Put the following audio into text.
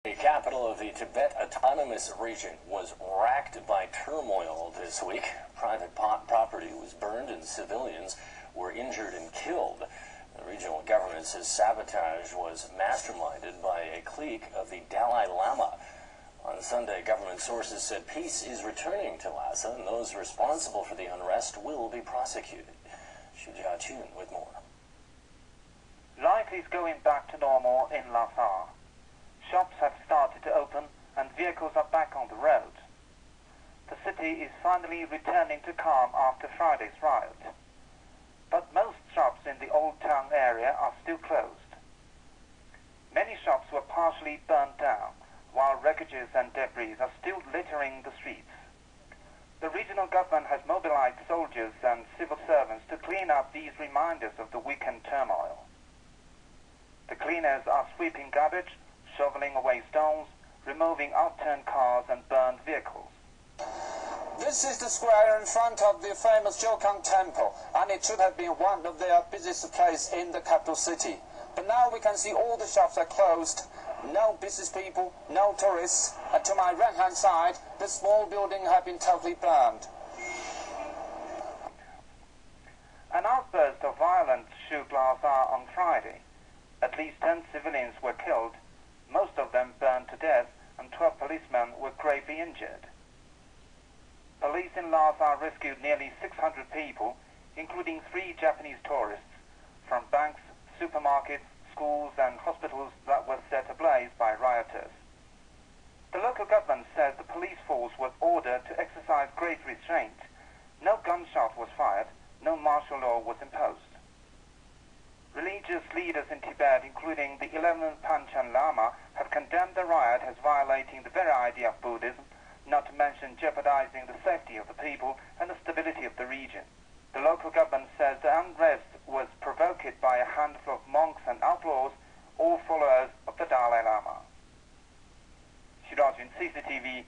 The capital of the Tibet Autonomous Region was racked by turmoil this week. Private property was burned and civilians were injured and killed. The regional government says sabotage was masterminded by a clique of the Dalai Lama. On Sunday, government sources said peace is returning to Lhasa and those responsible for the unrest will be prosecuted. Xu Jiaqun with more. Life is going back to normal in Lhasa. Shops have started to open and vehicles are back on the road. The city is finally returning to calm after Friday's riot. But most shops in the Old Town area are still closed. Many shops were partially burnt down, while wreckages and debris are still littering the streets. The regional government has mobilized soldiers and civil servants to clean up these reminders of the weekend turmoil. The cleaners are sweeping garbage, shoveling away stones, removing outturned cars and burned vehicles. This is the square in front of the famous Jokang Temple, and it should have been one of their busiest places in the capital city. But now we can see all the shops are closed, no business people, no tourists, and to my right-hand side, the small building have been totally burned. An outburst of violence shook Lhasa on Friday. At least 10 civilians were killed, most of them burned to death, and 12 policemen were gravely injured. Police in Lhasa rescued nearly 600 people, including 3 Japanese tourists, from banks, supermarkets, schools and hospitals that were set ablaze by rioters. The local government says the police force was ordered to exercise great restraint. No gunshot was fired, no martial law was imposed. Religious leaders in Tibet, including the 11th Panchen Lama, have condemned the riot as violating the very idea of Buddhism, not to mention jeopardizing the safety of the people and the stability of the region. The local government says the unrest was provoked by a handful of monks and outlaws, all followers of the Dalai Lama. Xu Jiaqun, CCTV,